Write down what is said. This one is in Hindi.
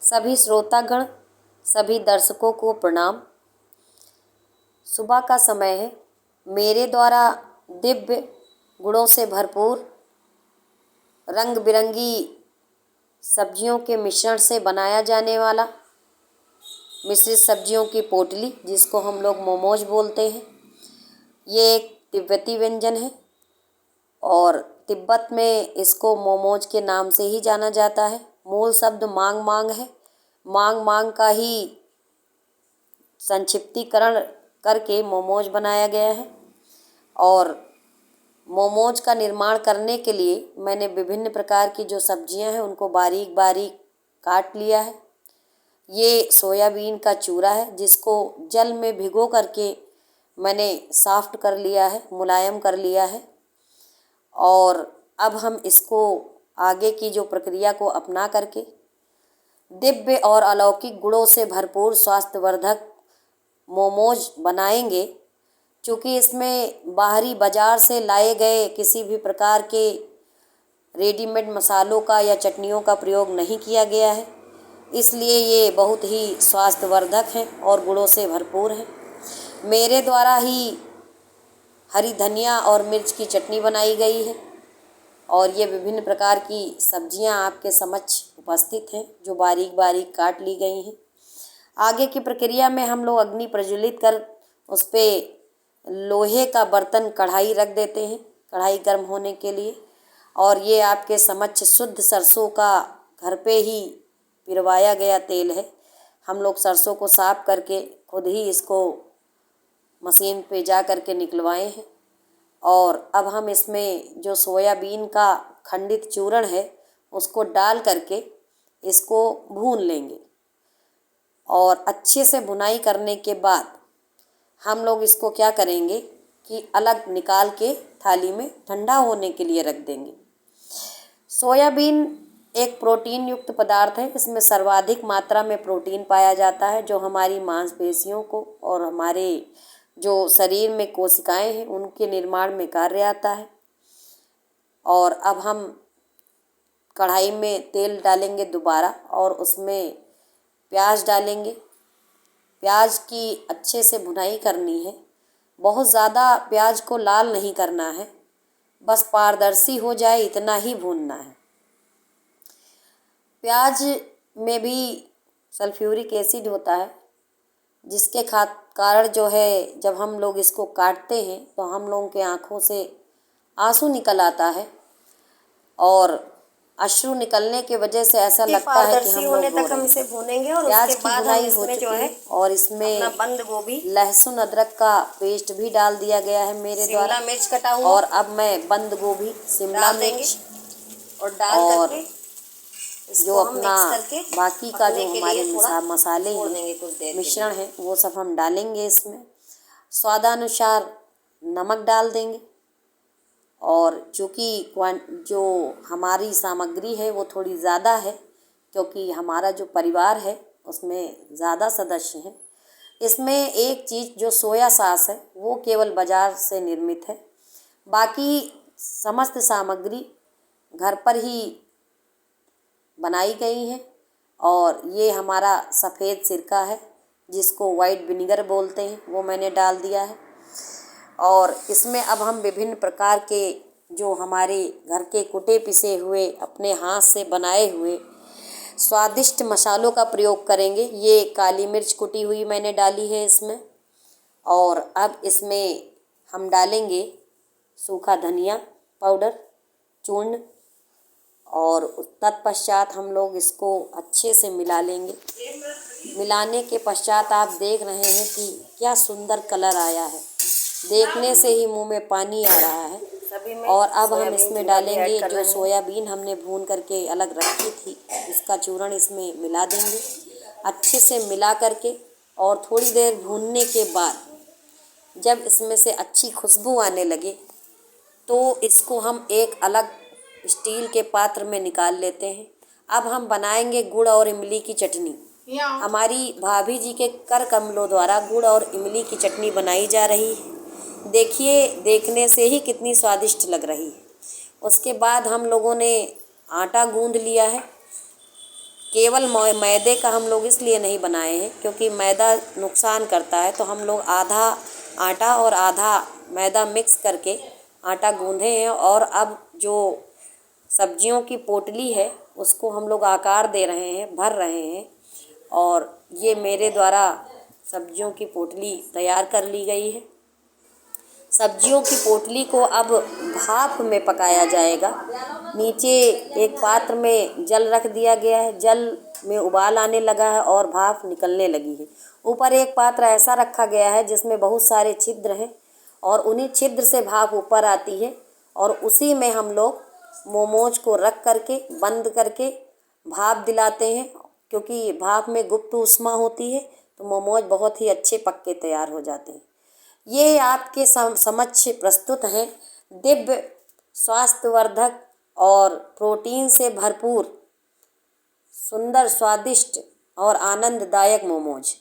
सभी श्रोतागण, सभी दर्शकों को प्रणाम। सुबह का समय है। मेरे द्वारा दिव्य गुणों से भरपूर रंग बिरंगी सब्जियों के मिश्रण से बनाया जाने वाला मिश्रित सब्जियों की पोटली, जिसको हम लोग मोमोज बोलते हैं, ये एक तिब्बती व्यंजन है और तिब्बत में इसको मोमोज के नाम से ही जाना जाता है। मूल शब्द मांग मांग है। मांग मांग का ही संक्षिप्तीकरण करके मोमोज बनाया गया है। और मोमोज का निर्माण करने के लिए मैंने विभिन्न प्रकार की जो सब्जियां हैं उनको बारीक बारीक काट लिया है। ये सोयाबीन का चूरा है, जिसको जल में भिगो करके मैंने सॉफ्ट कर लिया है, मुलायम कर लिया है। और अब हम इसको आगे की जो प्रक्रिया को अपना करके दिव्य और अलौकिक गुणों से भरपूर स्वास्थ्यवर्धक मोमोज बनाएंगे। चूँकि इसमें बाहरी बाज़ार से लाए गए किसी भी प्रकार के रेडीमेड मसालों का या चटनियों का प्रयोग नहीं किया गया है, इसलिए ये बहुत ही स्वास्थ्यवर्धक हैं और गुणों से भरपूर हैं। मेरे द्वारा ही हरी धनिया और मिर्च की चटनी बनाई गई है और ये विभिन्न प्रकार की सब्जियां आपके समक्ष उपस्थित हैं, जो बारीक बारीक काट ली गई हैं। आगे की प्रक्रिया में हम लोग अग्नि प्रज्वलित कर उस पर लोहे का बर्तन कढ़ाई रख देते हैं, कढ़ाई गर्म होने के लिए। और ये आपके समक्ष शुद्ध सरसों का घर पे ही पिरवाया गया तेल है। हम लोग सरसों को साफ करके खुद ही इसको मशीन पे जा कर के निकलवाए हैं। और अब हम इसमें जो सोयाबीन का खंडित चूर्ण है उसको डाल करके इसको भून लेंगे। और अच्छे से भुनाई करने के बाद हम लोग इसको क्या करेंगे कि अलग निकाल के थाली में ठंडा होने के लिए रख देंगे। सोयाबीन एक प्रोटीन युक्त पदार्थ है। इसमें सर्वाधिक मात्रा में प्रोटीन पाया जाता है, जो हमारी मांसपेशियों को और हमारे जो शरीर में कोशिकाएं हैं उनके निर्माण में कार्य आता है। और अब हम कढ़ाई में तेल डालेंगे दोबारा और उसमें प्याज डालेंगे। प्याज की अच्छे से भुनाई करनी है। बहुत ज़्यादा प्याज को लाल नहीं करना है, बस पारदर्शी हो जाए इतना ही भूनना है। प्याज में भी सल्फ्यूरिक एसिड होता है, जिसके कारण जो है जब हम लोग इसको काटते हैं तो हम लोगों के आँखों से आंसू निकल आता है और अश्रु निकलने की वजह से ऐसा लगता है कि हम लोग रो रहे हैं। इसे भूनेंगे और प्याज उसके की बाद भुनाई हम हो इसमें जो चुकी है है और इसमें बंद गोभी, लहसुन अदरक का पेस्ट भी डाल दिया गया है मेरे द्वारा। शिमला मिर्च कटा हुआ, और अब मैं बंद गोभी, शिमला मिर्च और डाल करके जो अपना बाकी का जो हमारे मसाले हैं, मिश्रण है, वो सब हम डालेंगे इसमें। स्वादानुसार नमक डाल देंगे। और चूँकि जो हमारी सामग्री है वो थोड़ी ज़्यादा है, क्योंकि हमारा जो परिवार है उसमें ज़्यादा सदस्य हैं। इसमें एक चीज़ जो सोया सॉस है वो केवल बाज़ार से निर्मित है। बाकी समस्त सामग्री घर पर ही बनाई गई हैं। और ये हमारा सफ़ेद सिरका है, जिसको वाइट विनेगर बोलते हैं, वो मैंने डाल दिया है। और इसमें अब हम विभिन्न प्रकार के जो हमारे घर के कुटे पिसे हुए अपने हाथ से बनाए हुए स्वादिष्ट मसालों का प्रयोग करेंगे। ये काली मिर्च कुटी हुई मैंने डाली है इसमें। और अब इसमें हम डालेंगे सूखा धनिया पाउडर चूर्ण। और तत्पश्चात हम लोग इसको अच्छे से मिला लेंगे। मिलाने के पश्चात आप देख रहे हैं कि क्या सुंदर कलर आया है, देखने से ही मुंह में पानी आ रहा है। और अब हम इसमें डालेंगे जो सोयाबीन हमने भून करके अलग रखी थी, इसका चूर्ण इसमें मिला देंगे अच्छे से मिला करके। और थोड़ी देर भूनने के बाद जब इसमें से अच्छी खुशबू आने लगे तो इसको हम एक अलग स्टील के पात्र में निकाल लेते हैं। अब हम बनाएंगे गुड़ और इमली की चटनी। हमारी भाभी जी के कर कमलों द्वारा गुड़ और इमली की चटनी बनाई जा रही है। देखिए, देखने से ही कितनी स्वादिष्ट लग रही है। उसके बाद हम लोगों ने आटा गूंद लिया है। केवल मैदे का हम लोग इसलिए नहीं बनाए हैं क्योंकि मैदा नुकसान करता है, तो हम लोग आधा आटा और आधा मैदा मिक्स करके आटा गूँधे हैं और अब जो सब्जियों की पोटली है उसको हम लोग आकार दे रहे हैं, भर रहे हैं। और ये मेरे द्वारा सब्जियों की पोटली तैयार कर ली गई है। सब्जियों की पोटली को अब भाप में पकाया जाएगा। नीचे एक पात्र में जल रख दिया गया है, जल में उबाल आने लगा है और भाप निकलने लगी है। ऊपर एक पात्र ऐसा रखा गया है जिसमें बहुत सारे छिद्र हैं और उन्हीं छिद्र से भाप ऊपर आती है और उसी में हम लोग मोमोज को रख करके बंद करके भाप दिलाते हैं, क्योंकि भाप में गुप्त ऊष्मा होती है तो मोमोज बहुत ही अच्छे पक के तैयार हो जाते हैं। ये आपके समक्ष प्रस्तुत हैं दिव्य स्वास्थ्यवर्धक और प्रोटीन से भरपूर सुंदर, स्वादिष्ट और आनंददायक मोमोज।